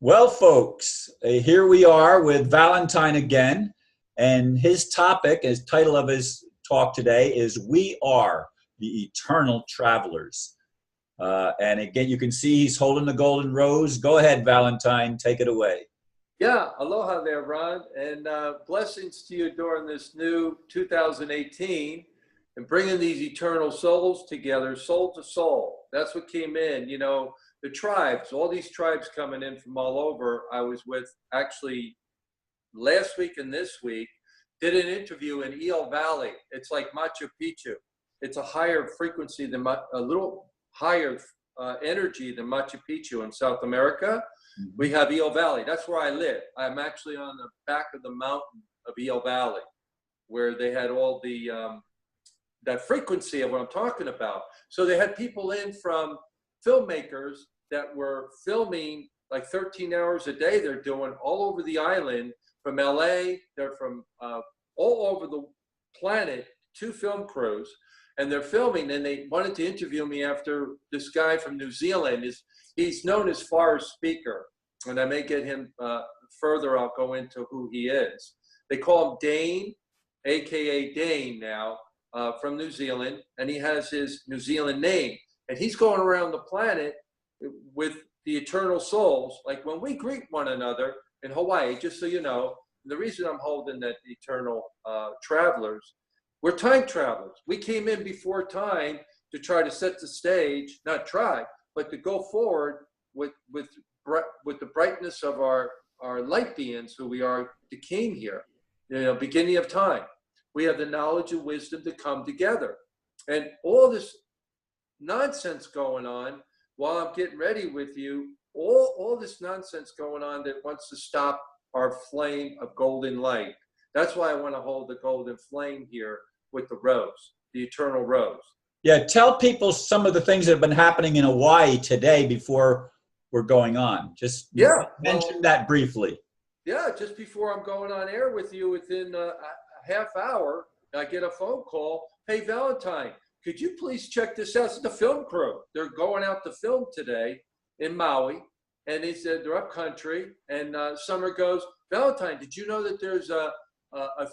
Well, folks, here we are with Valentine again, and his topic, his title of his talk today is "We Are the Eternal Travelers." And again, you can see he's holding the golden rose. Go ahead, Valentine, take it away. Yeah, aloha there, Ron, and blessings to you during this new 2018 and bringing these eternal souls together, soul to soul. That's what came in, the tribes, all these tribes coming in from all over. I was with actually last week and this week, did an interview in Eel Valley. It's like Machu Picchu. It's a higher frequency than a little higher energy than Machu Picchu in South America. We have Eel Valley. That's where I live. I'm actually on the back of the mountain of Eel Valley, where they had all the that frequency of what I'm talking about. So they had people in from filmmakers that were filming like 13 hours a day. They're doing all over the island, from LA. They're from all over the planet, 2 film crews, and they're filming. And they wanted to interview me after this guy from New Zealand he's known as far as speaker, and I may get him further. I'll go into who he is. They call him Dane, aka Dane now, from New Zealand, and he has his New Zealand name, and he's going around the planet with the eternal souls. Like when we greet one another in Hawaii, just so you know, the reason I'm holding that eternal travelers, we're time travelers. We came in before time to try to set the stage, not try, but to go forward with the brightness of our light beings who we are that came here, beginning of time. We have the knowledge and wisdom to come together. And all this nonsense going on while I'm getting ready with you, all this nonsense going on that wants to stop our flame of golden light. That's why I want to hold the golden flame here with the rose, the eternal rose. Yeah, tell people some of the things that have been happening in Hawaii today before we're going on. Just mention that briefly. Yeah, just before I'm going on air with you, within a half hour, I get a phone call. Hey, Valentine, could you please check this out? It's the film crew. They're going out to film today in Maui, and they said they're up country. And Summer goes, Valentine, did you know that there's a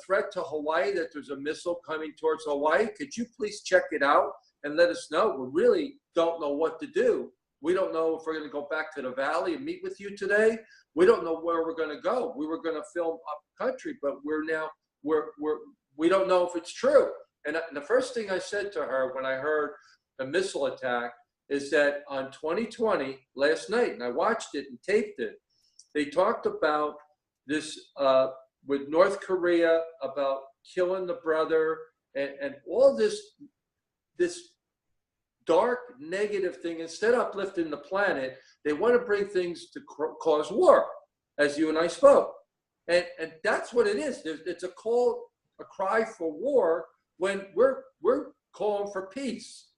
threat to Hawaii, that there's a missile coming towards Hawaii? Could you please check it out and let us know? We really don't know what to do. We don't know if we're going to go back to the valley and meet with you today. We don't know where we're going to go. We were going to film up country, but we don't know if it's true. And the first thing I said to her when I heard a missile attack is that on 2020, last night, and I watched it and taped it, they talked about this with North Korea, about killing the brother, and all this dark, negative thing. Instead of uplifting the planet, they want to bring things to cause war, as you and I spoke. And that's what it is. It's a cry for war when we're calling for peace.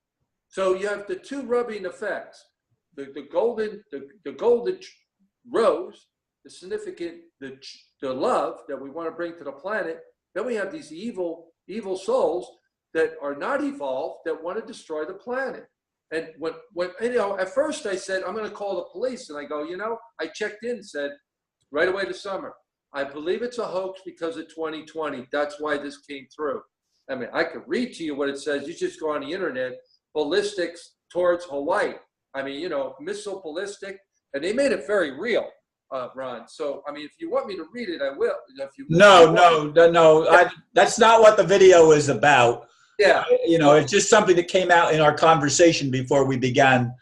So you have the 2 rubbing effects: the golden rose, the significant, the love that we want to bring to the planet. Then we have these evil souls that are not evolved, that want to destroy the planet. And when at first I said, I'm going to call the police, and I go, I checked in and said right away this summer, I believe it's a hoax because of 2020. That's why this came through. I mean, I could read to you what it says. You just go on the internet, ballistics towards Hawaii. I mean, missile ballistic, and they made it very real, Ron. So, I mean, if you want me to read it, I will. No. That's not what the video is about. Yeah. It's just something that came out in our conversation before we began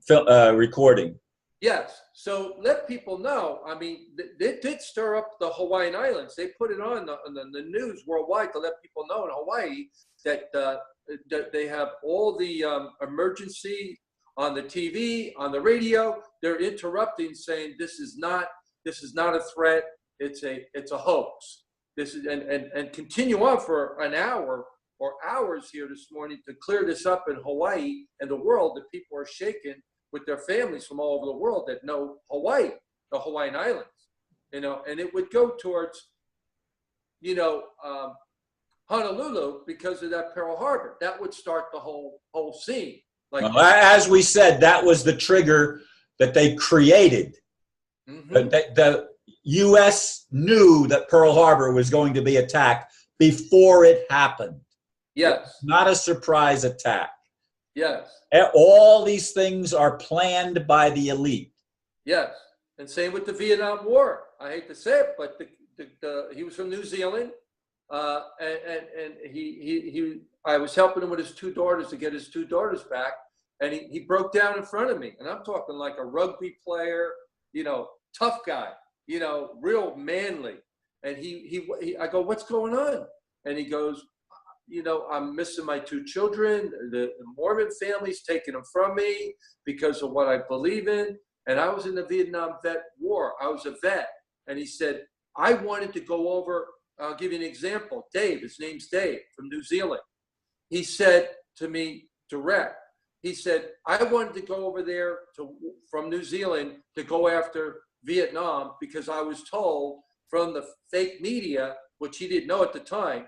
recording. Yes. So let people know. I mean, they did stir up the Hawaiian Islands. They put it on the news worldwide to let people know in Hawaii that they have all the emergency on the TV, on the radio. They're interrupting, saying this is not a threat. It's a hoax. This is and continue on for an hour or hours here this morning to clear this up in Hawaii and the world, that people are shaken with their families from all over the world that know Hawaii, the Hawaiian Islands, and it would go towards, Honolulu because of that Pearl Harbor. That would start the whole scene. As we said, that was the trigger that they created. Mm-hmm. The U.S. knew that Pearl Harbor was going to be attacked before it happened. Yes. Not a surprise attack. Yes. All these things are planned by the elite. Yes. And same with the Vietnam War. I hate to say it, but he was from New Zealand, and I was helping him with his two daughters to get his two daughters back, and he broke down in front of me, and I'm talking like a rugby player, tough guy, real manly, and I go, what's going on? And he goes, I'm missing my two children. The Mormon family's taking them from me because of what I believe in. And I was in the Vietnam vet war. I was a vet. And he said, I wanted to go over, I'll give you an example. Dave, his name's Dave from New Zealand. He said to me direct, he said, I wanted to go over there from New Zealand to go after Vietnam because I was told from the fake media, which he didn't know at the time,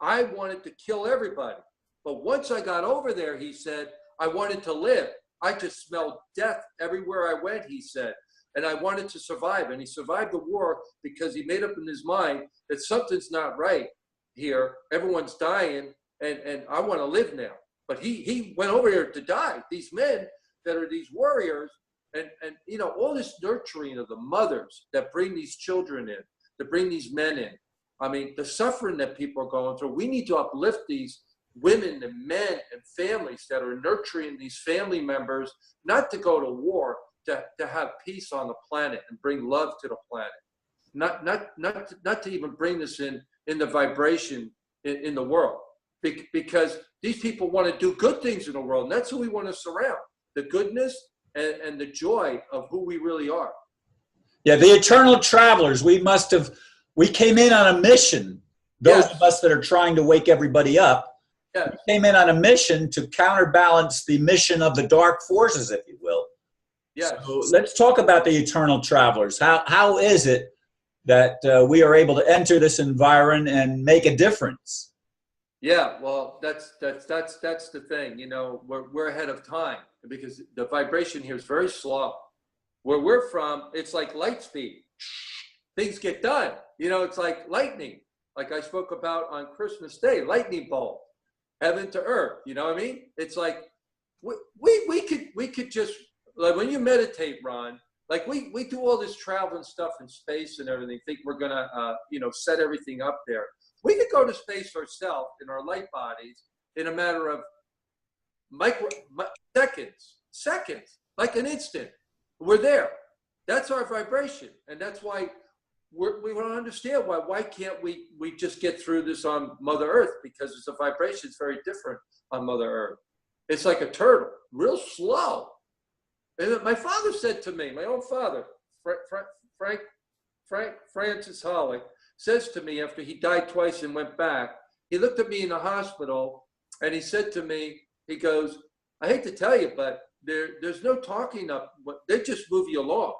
I wanted to kill everybody. But once I got over there, he said, I wanted to live. I just smelled death everywhere I went, he said. And I wanted to survive. And he survived the war because he made up in his mind that something's not right here. Everyone's dying, and I want to live now. But he went over here to die. These men that are these warriors, and all this nurturing of the mothers that bring these children in, that bring these men in. I mean, the suffering that people are going through, we need to uplift these women and men and families that are nurturing these family members, not to go to war, to have peace on the planet and bring love to the planet. Not to even bring this in the vibration in the world. Because these people want to do good things in the world, and that's who we want to surround. The goodness and the joy of who we really are. Yeah, the eternal travelers, we came in on a mission. Those of us that are trying to wake everybody up, we came in on a mission to counterbalance the mission of the dark forces, if you will. Yes. So let's talk about the eternal travelers. How is it that we are able to enter this environment and make a difference? Yeah, well, that's the thing. We're ahead of time because the vibration here is very slow. Where we're from, it's like light speed. Things get done. It's like lightning. Like I spoke about on Christmas Day, lightning bolt, heaven to earth. You know what I mean? It's like we could just, like when you meditate, Ron, like we do all this travel and stuff in space and everything, think we're gonna set everything up there. We could go to space ourselves in our light bodies in a matter of seconds, like an instant. We're there. That's our vibration, and that's why we don't understand why can't we just get through this on Mother Earth, because it's a vibration. It's very different on Mother Earth. It's like a turtle, real slow. And my father said to me, my own father, Frank Francis Hollick, says to me after he died twice and went back, he looked at me in the hospital and he said to me, he goes, I hate to tell you, but there's no talking up. They just move you along.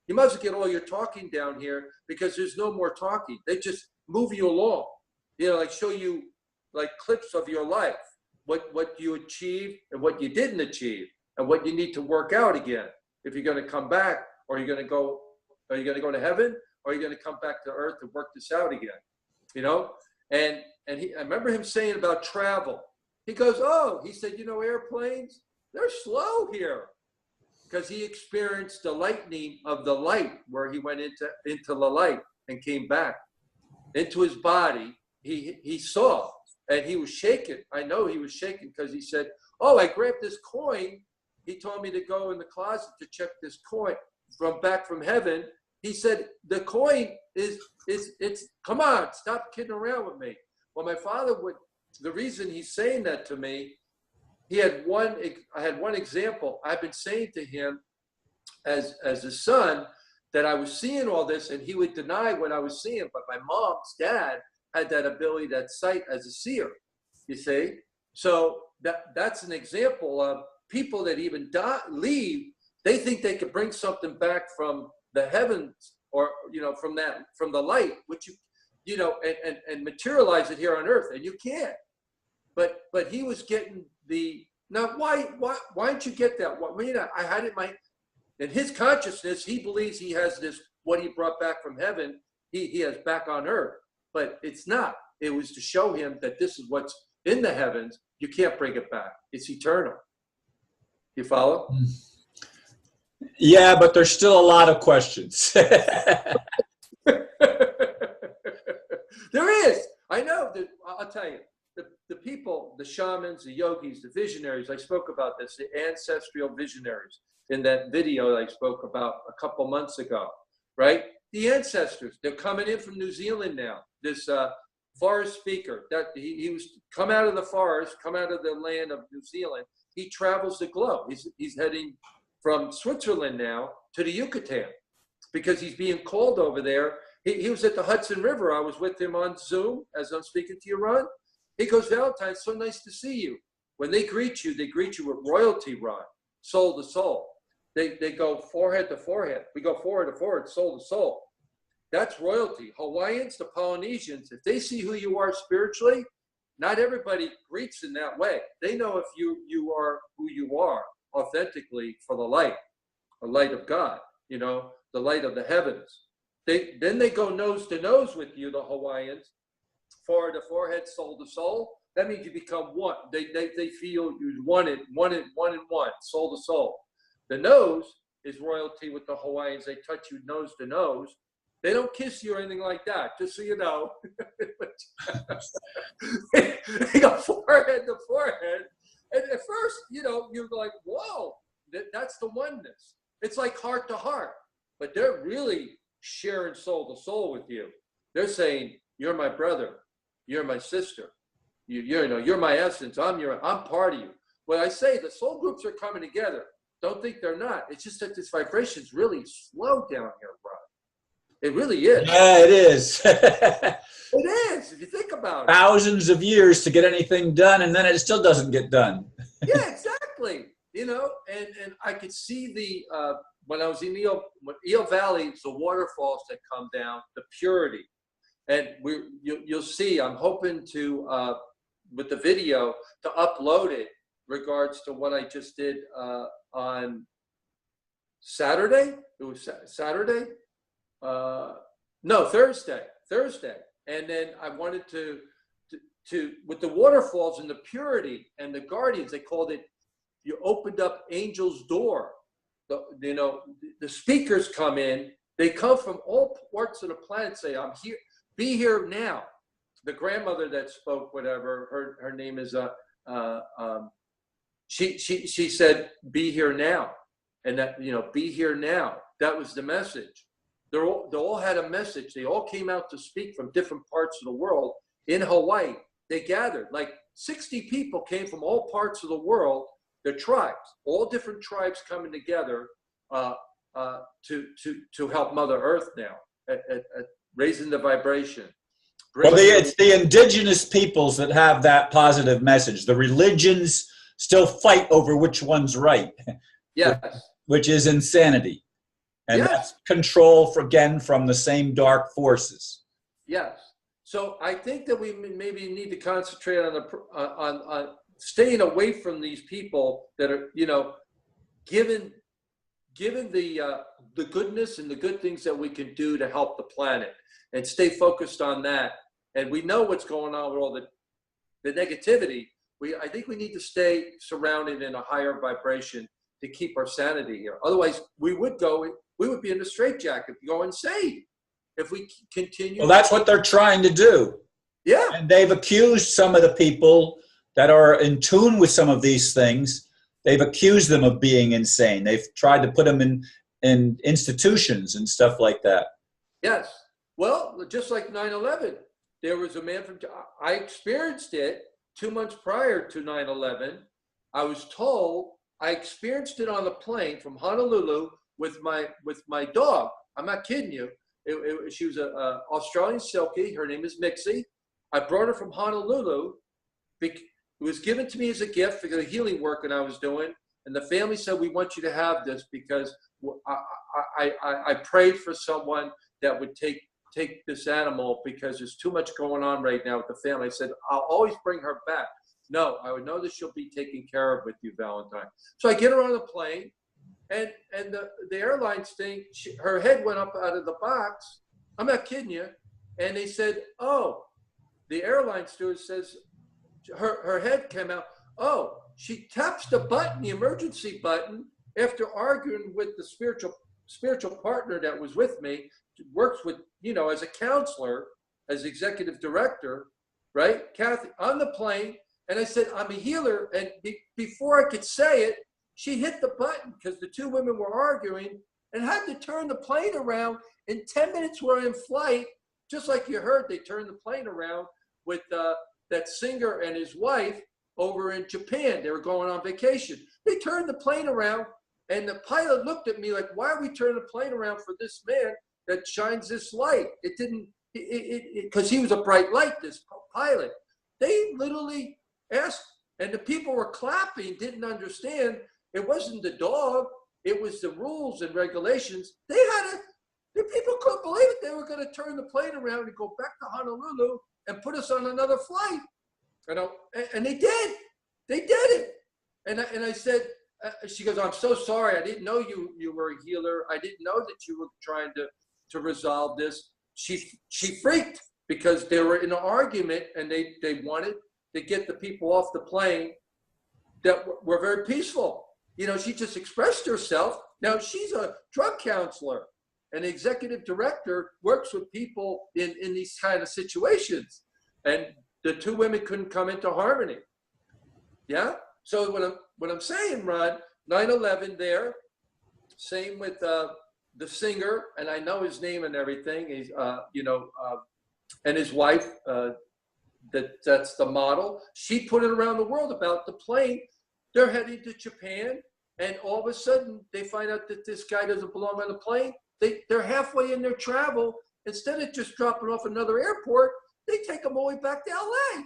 You must get all your talking down here because there's no more talking. They just move you along, like show you like clips of your life, what you achieved and what you didn't achieve and what you need to work out again. If you're going to come back, or are you going to go to heaven, or are you going to come back to earth and work this out again? And I remember him saying about travel. He goes, he said, airplanes, they're slow here. Because he experienced the lightning of the light, where he went into the light and came back into his body. He saw, and he was shaken. I know he was shaken because he said, I grabbed this coin. He told me to go in the closet to check this coin back from heaven. He said, the coin it's come on, stop kidding around with me. Well, my father the reason he's saying that to me, I had one example. I've been saying to him as a son that I was seeing all this, and he would deny what I was seeing. But my mom's dad had that ability, that sight as a seer, you see? So that's an example of people that even leave. They think they could bring something back from the heavens, or, from the light, which and materialize it here on earth, and you can't. But he was getting now why didn't you get that? I had it in his consciousness, he believes he has this, what he brought back from heaven, he has back on earth. But it's not. It was to show him that this is what's in the heavens. You can't bring it back. It's eternal. You follow? Yeah, but there's still a lot of questions. There is. I know. I'll tell you. The people, the shamans, the yogis, the visionaries, I spoke about this, the ancestral visionaries in that video that I spoke about a couple months ago, right? The ancestors, they're coming in from New Zealand now. This forest speaker, that he was come out of the forest, come out of the land of New Zealand. He travels the globe. He's heading from Switzerland now to the Yucatan because he's being called over there. He was at the Hudson River. I was with him on Zoom as I'm speaking to you, Ron. He goes, Valentine, so nice to see you. When they greet you with royalty, Ron, soul to soul. They go forehead to forehead. We go forehead to forehead, soul to soul. That's royalty. Hawaiians, the Polynesians, if they see who you are spiritually, not everybody greets in that way. They know if you are who you are authentically for the light of God, the light of the heavens. Then they go nose to nose with you, the Hawaiians, forehead to forehead, soul to soul. That means you become one. They feel you one in one, soul to soul. The nose is royalty with the Hawaiians. They touch you nose to nose. They don't kiss you or anything like that, just so you know. They go forehead to forehead. And at first, you're like, whoa, that's the oneness. It's like heart to heart. But they're really sharing soul to soul with you. They're saying, you're my brother. You're my sister. You're my essence. I'm part of you. When I say the soul groups are coming together, don't think they're not. It's just that this vibration is really slow down here, bro. It really is. Yeah, it is. It is, if you think about it. Thousands of years to get anything done, and then it still doesn't get done. Yeah, exactly. And I could see when I was in Eel Valley, the waterfalls that come down, the purity. And you'll see, I'm hoping to, with the video, to upload it regards to what I just did on Saturday. It was Saturday? No, Thursday. And then I wanted to with the waterfalls and the purity and the guardians, they called it, you opened up angel's door. The speakers come in, they come from all parts of the planet, say, I'm here, be here now. The grandmother that spoke, whatever, her name is, she said, be here now. And that, be here now. That was the message. They all had a message. They all came out to speak from different parts of the world. In Hawaii, they gathered, like 60 people came from all parts of the world, the tribes, all different tribes coming together to help Mother Earth now, at raising the vibration. Well, it's the indigenous peoples that have that positive message. The religions still fight over which one's right. Yes. Which is insanity. And yes. That's control, from the same dark forces. Yes. So I think that we maybe need to concentrate on staying away from these people that are, given the goodness and the good things that we can do to help the planet, and stay focused on that. And we know what's going on with all the negativity. I think we need to stay surrounded in a higher vibration to keep our sanity here. Otherwise, we would be in a straitjacket, go insane if we continue. Well, that's what they're trying to do. Yeah. And they've accused some of the people that are in tune with some of these things. They've accused them of being insane. They've tried to put them in institutions and stuff like that. Yes. Well, just like 9/11, there was a man I experienced it 2 months prior to 9/11. I was told, I experienced it on the plane from Honolulu with my dog. I'm not kidding you. She was a Australian Silkie. Her name is Mixie. I brought her from Honolulu. It was given to me as a gift for the healing work that I was doing. And the family said, we want you to have this because I prayed for someone that would take this animal because there's too much going on right now with the family. I said, I'll always bring her back. No, I would know that she'll be taken care of with you, Valentine. So I get her on the plane. and the airlines thing, her head went up out of the box. I'm not kidding you. And they said, oh, the airline steward says her head came out. Oh, she taps the button, the emergency button, after arguing with the spiritual partner that was with me, works with, as a counselor, as executive director, right? Kathy, on the plane. And I said, I'm a healer. And before I could say it, she hit the button because the two women were arguing and had to turn the plane around. In 10 minutes, we're in flight. Just like you heard, they turned the plane around with that singer and his wife over in Japan. They were going on vacation. They turned the plane around, and the pilot looked at me like, why are we turning the plane around for this man that shines this light? It didn't, because he was a bright light, this pilot. They literally asked, and the people were clapping, didn't understand. It wasn't the dog. It was the rules and regulations. The people couldn't believe it. They were going to turn the plane around and go back to Honolulu and put us on another flight. And they did. They did it. And I said, she goes, I'm so sorry. I didn't know you were a healer. I didn't know that you were trying to resolve this. She freaked because they were in an argument and they wanted to get the people off the plane that were very peaceful. She just expressed herself. Now she's a drug counselor. An executive director works with people in these kind of situations. And the two women couldn't come into harmony. Yeah? So what I'm saying, Ron, 9/11 there, same with the singer, and I know his name and everything. He's, and his wife, that's the model. She put it around the world about the plane. They're heading to Japan, and all of a sudden they find out that this guy doesn't belong on the plane. They're halfway in their travel. Instead of just dropping off another airport, they take them all the way back to LA.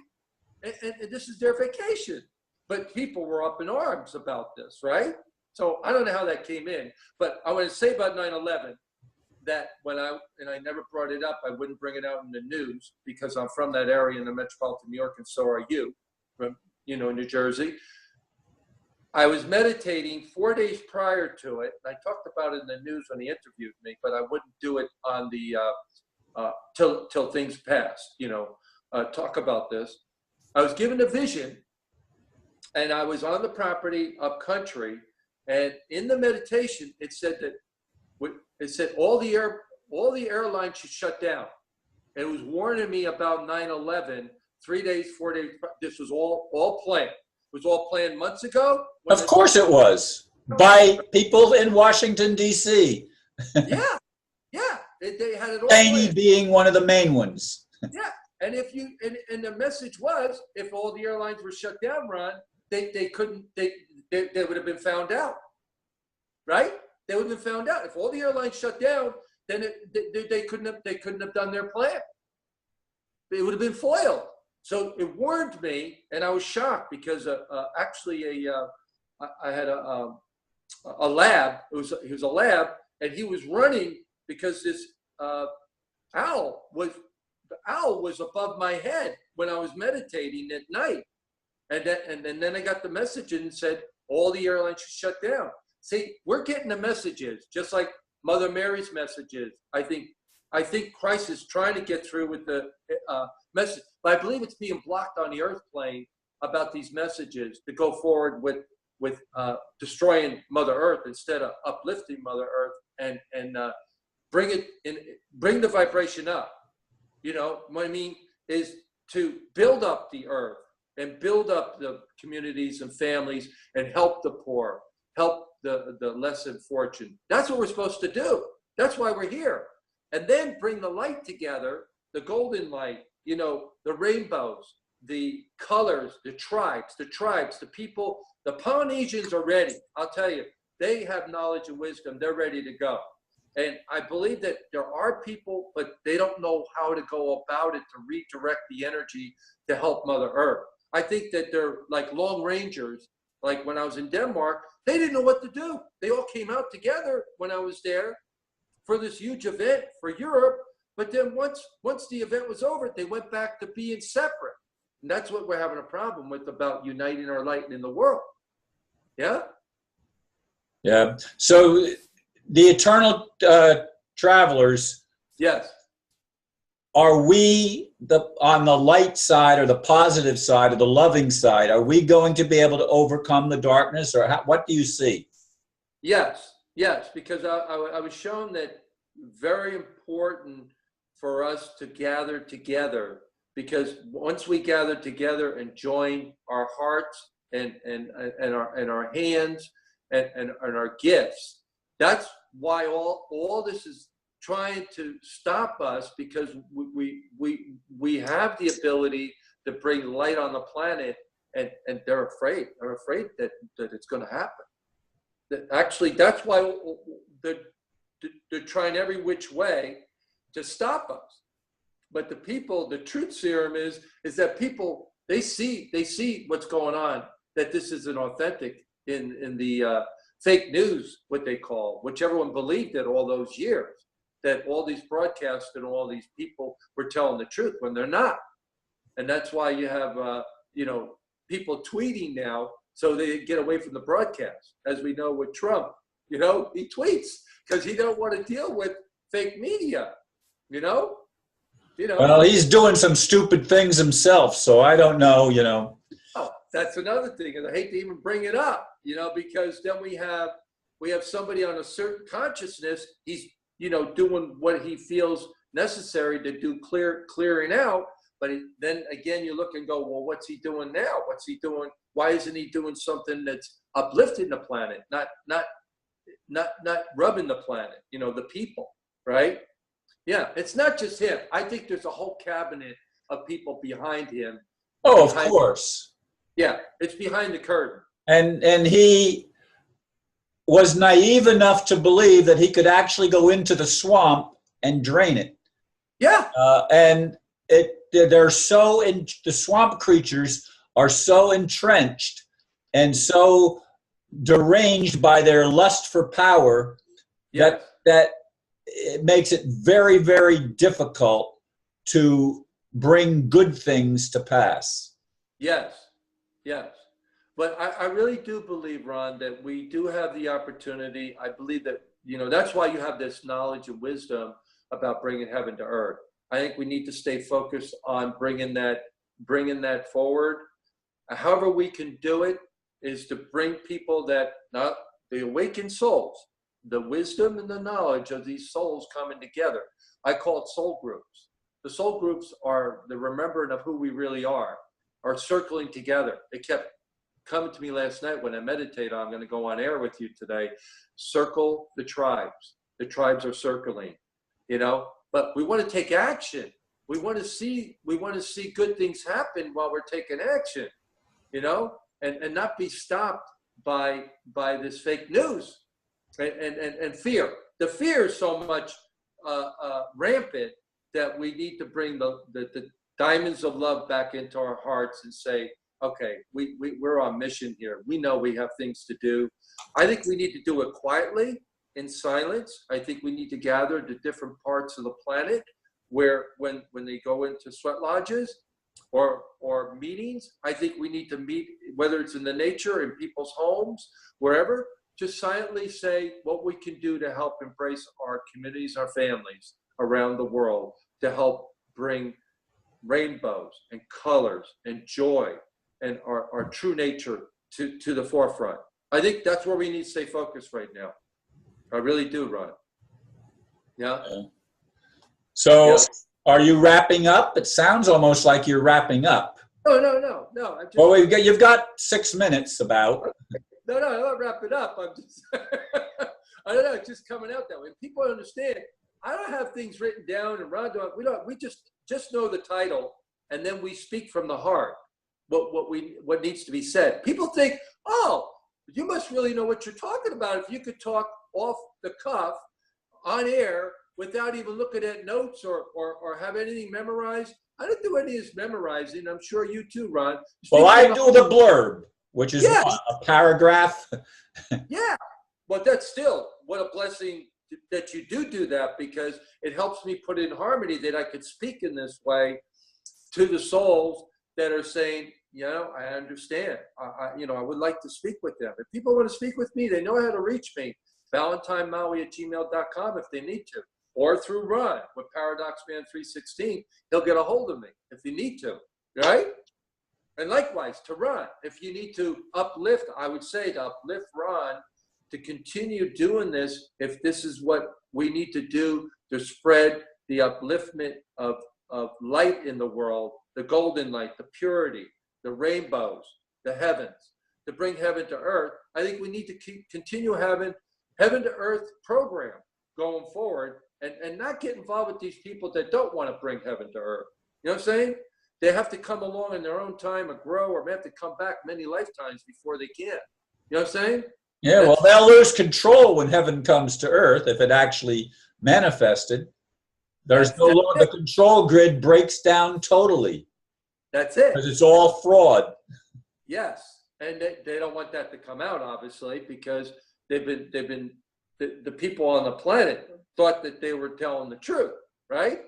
And this is their vacation. But people were up in arms about this, right? So I don't know how that came in. But I want to say about 9/11 that I never brought it up, I wouldn't bring it out in the news because I'm from that area in the metropolitan New York, and so are you, from New Jersey. I was meditating 4 days prior to it. I talked about it in the news when he interviewed me, but I wouldn't do it on the till things passed. Talk about this. I was given a vision, and I was on the property up country, and in the meditation, it said all the airlines should shut down. It was warning me about 9/11. 3 days, 4 days. This was all planned. It was all planned months ago. Of course it was, by people in Washington, D.C. Yeah. They had it all Cheney planned. being one of the main ones. Yeah, and and the message was, if all the airlines were shut down, Ron, they would have been found out, right? They would have been found out. If all the airlines shut down, then they couldn't have done their plan. It would have been foiled. So it warned me, and I was shocked because actually I had a lab. It was a lab, and he was running because this owl was above my head when I was meditating at night, and then I got the message and said all the airlines should shut down. See, we're getting the messages just like Mother Mary's messages. I think Christ is trying to get through with the message, but I believe it's being blocked on the earth plane about these messages to go forward with destroying Mother Earth instead of uplifting Mother Earth and bring the vibration up. What I mean is to build up the earth and build up the communities and families and help the poor, help the less fortunate. That's what we're supposed to do. That's why we're here. And then bring the light together, the golden light, the rainbows, the colors, the tribes, the people. The Polynesians are ready. I'll tell you, they have knowledge and wisdom. They're ready to go. And I believe that there are people, but they don't know how to go about it to redirect the energy to help Mother Earth. I think that they're like long rangers. Like when I was in Denmark, they didn't know what to do. They all came out together when I was there for this huge event for Europe. But then once the event was over, they went back to being separate. And that's what we're having a problem with about uniting our light in the world. Yeah? Yeah. So the eternal travelers, Yes. are we on the light side or the positive side or the loving side? Are we going to be able to overcome the darkness, or what do you see? Yes, yes, because I was shown that very important for us to gather together, because once we gather together and join our hearts and our hands and our gifts, that's why all this is trying to stop us, because we have the ability to bring light on the planet, and they're afraid. They're afraid that it's going to happen. Actually, that's why they're trying every which way to stop us. But the truth serum is that people, they see what's going on, that this isn't authentic in the fake news, what they call, which everyone believed it all those years, that all these broadcasts and all these people were telling the truth when they're not. And that's why you have people tweeting now, so they get away from the broadcast. As we know with Trump, he tweets because he don't want to deal with fake media. Well, he's doing some stupid things himself, so I don't know. Oh, that's another thing, and I hate to even bring it up, because then we have somebody on a certain consciousness. He's doing what he feels necessary to do, clearing out. But then again, you look and go, well, what's he doing now? What's he doing? Why isn't he doing something that's uplifting the planet, not rubbing the planet? The people, right? Yeah, it's not just him. I think there's a whole cabinet of people behind him. Oh, of course. Yeah, it's behind the curtain. And he was naive enough to believe that he could actually go into the swamp and drain it. Yeah. And the swamp creatures are so entrenched and so deranged by their lust for power that it makes it very, very difficult to bring good things to pass. Yes. But I really do believe, Ron, that we do have the opportunity. I believe that, that's why you have this knowledge and wisdom about bringing heaven to earth. I think we need to stay focused on bringing that forward. However we can do it is to bring people not the awakened souls, the wisdom and the knowledge of these souls coming together. I call it soul groups. The soul groups are the remembering of who we really are circling together. They kept coming to me last night when I meditate. I'm going to go on air with you today. Circle the tribes. The tribes are circling, but we want to take action. We want to see good things happen while we're taking action, and not be stopped by this fake news and fear. The fear is so much rampant that we need to bring the diamonds of love back into our hearts and say, okay, we're on mission here. We know we have things to do. I think we need to do it quietly, in silence. I think we need to gather the different parts of the planet where when they go into sweat lodges or meetings, I think we need to meet, whether it's in the nature, in people's homes, wherever, just silently say what we can do to help embrace our communities, our families around the world, to help bring rainbows and colors and joy and our true nature to the forefront. I think that's where we need to stay focused right now. I really do, Ron. Yeah. So are you wrapping up? It sounds almost like you're wrapping up. No. Well, you've got 6 minutes about. No, I'm not wrapping up. I'm just, I don't know, it's just coming out that way. People understand. I don't have things written down, and Ron, we just know the title, and then we speak from the heart. What needs to be said. People think, oh, you must really know what you're talking about if you could talk off the cuff on air without even looking at notes or have anything memorized. I don't do any of this memorizing. I'm sure you too, Ron. Well, I do the blurb, which is a paragraph. Yeah, but that's still, what a blessing that you do that, because it helps me put in harmony that I could speak in this way to the souls that are saying, you know, I understand. You know, I would like to speak with them. If people want to speak with me, they know how to reach me. ValentineMaui@gmail.com if they need to, or through Ron with ParadoxMan316. He'll get a hold of me if you need to, right? And likewise to Ron, if you need to uplift, I would say to uplift Ron to continue doing this. If this is what we need to do to spread the upliftment of light in the world, the golden light, the purity, the rainbows, the heavens, to bring heaven to earth, I think we need to continue having heaven to earth program going forward, and not get involved with these people that don't want to bring heaven to earth. You know what I'm saying? They have to come along in their own time or grow, or may have to come back many lifetimes before they can. You know what I'm saying? Yeah, well, they'll lose control when heaven comes to earth if it actually manifested. There's no longer, the control grid breaks down totally. That's it. Because it's all fraud. Yes, and they don't want that to come out, obviously, because the people on the planet thought that they were telling the truth, right?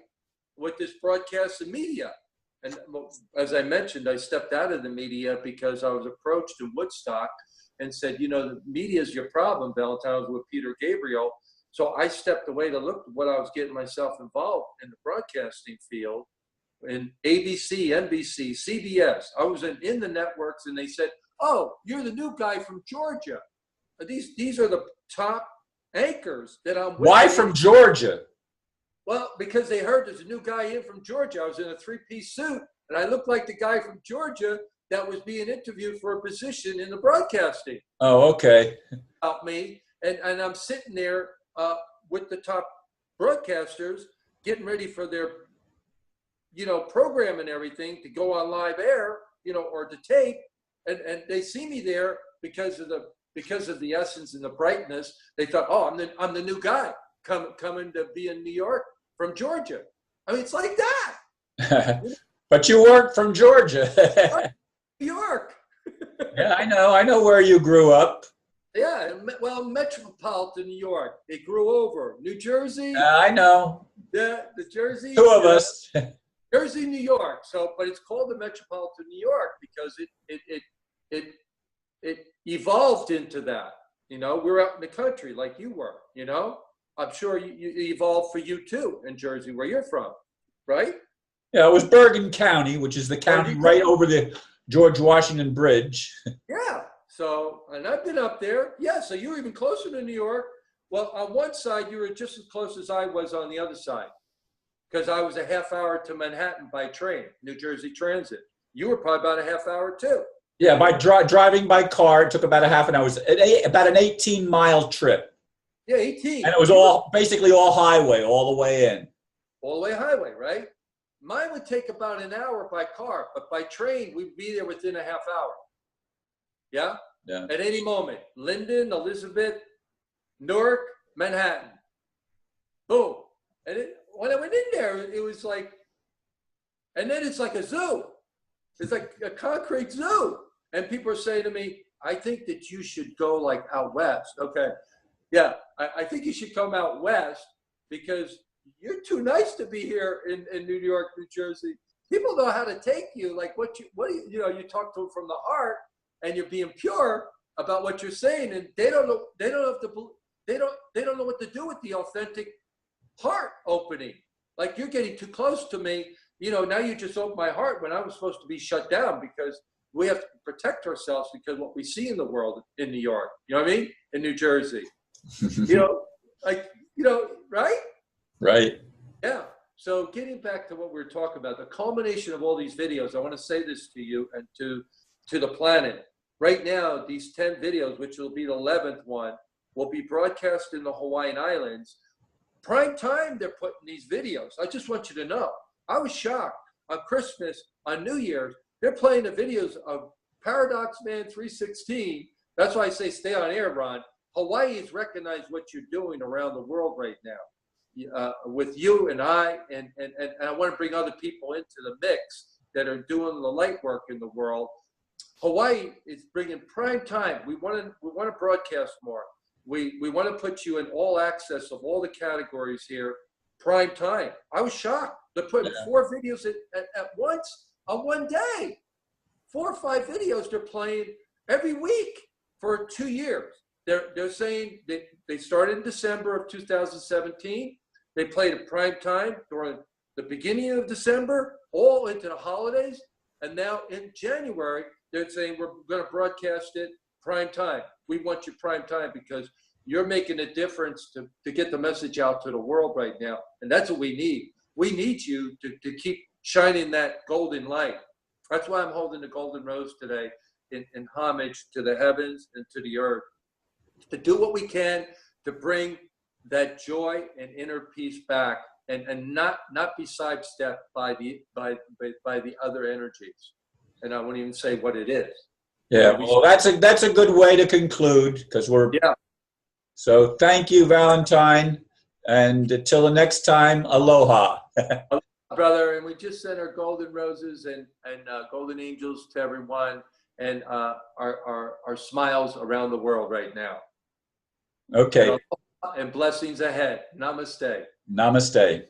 With this broadcast and media. And as I mentioned, I stepped out of the media because I was approached in Woodstock and said, you know, the media is your problem, Valentine. I was with Peter Gabriel. So I stepped away to look at what I was getting myself involved in the broadcasting field, in ABC, NBC, CBS. I was in the networks, and they said, oh, you're the new guy from Georgia. These are the top anchors that I'm with. Why from Georgia? Well, because they heard there's a new guy in from Georgia. I was in a three-piece suit, and I looked like the guy from Georgia that was being interviewed for a position in the broadcasting. Oh, okay. About me, and I'm sitting there with the top broadcasters getting ready for their, you know, program and everything to go on live air, you know, or to tape, and they see me there because of the essence and the brightness. They thought, oh, I'm the new guy coming to be in New York from Georgia. I mean, it's like that. But you weren't from Georgia. New York. Yeah, I know where you grew up. Yeah, well, metropolitan New York. It grew over. New Jersey. I know. Yeah, the Jersey. Two of us. Jersey, New York. So, but it's called the metropolitan New York because it evolved into that. You know, we're out in the country like you were. You know, I'm sure you evolved for you too in Jersey, where you're from, right? Yeah, it was Bergen County, which is the county right over the George Washington Bridge. Yeah. So, and I've been up there. Yeah. So you were even closer to New York. Well, on one side, you were just as close as I was on the other side, because I was a half hour to Manhattan by train, New Jersey Transit. You were probably about a half hour too. Yeah, by driving by car, it took about a half an hour. It was about an 18-mile trip. Yeah, 18. And it was basically all highway, all the way in. All the way highway, right? Mine would take about an hour by car, but by train, we'd be there within a half hour. Yeah? Yeah. At any moment. Linden, Elizabeth, Newark, Manhattan. Boom. And when I went in there, it was like, and then it's like a zoo. It's like a concrete zoo. And people are saying to me, I think that you should go like out west. Okay. Yeah. I think you should come out west because you're too nice to be here in New York, New Jersey. People know how to take you. Like you know, you talk to them from the heart and you're being pure about what you're saying. And they don't know what to do with the authentic heart opening. Like, you're getting too close to me. You know, now you just opened my heart when I was supposed to be shut down, because we have to protect ourselves because what we see in the world in New York, you know what I mean? In New Jersey, you know, like, you know, right? Right. Yeah. So getting back to what we were talking about, the culmination of all these videos, I want to say this to you and to the planet. Right now, these 10 videos, which will be the 11th one, will be broadcast in the Hawaiian Islands. Prime time, they're putting these videos. I just want you to know. I was shocked. On Christmas, on New Year's, they're playing the videos of Paradox Man 316. That's why I say stay on air, Ron. Hawaii has recognized what you're doing around the world right now, with you and I, and I want to bring other people into the mix that are doing the light work in the world. Hawaii is bringing prime time. We want to broadcast more. We want to put you in all access of all the categories here, prime time. I was shocked. They're putting 4 videos at once on one day. 4 or 5 videos they're playing every week for 2 years. They're saying they started in December of 2017. They played at prime time during the beginning of December, all into the holidays. And now in January, they're saying we're going to broadcast it prime time. We want you prime time because you're making a difference to get the message out to the world right now. And that's what we need. We need you to keep shining that golden light. That's why I'm holding the golden rose today in homage to the heavens and to the earth, to do what we can to bring that joy and inner peace back and not be sidestepped by the other energies. And I won't even say what it is. Yeah, well, that's a good way to conclude because we're. Yeah. So thank you, Valentine, and until the next time, aloha. Brother, and we just sent our golden roses and golden angels to everyone, and our smiles around the world right now. Okay. And blessings ahead. Namaste. Namaste.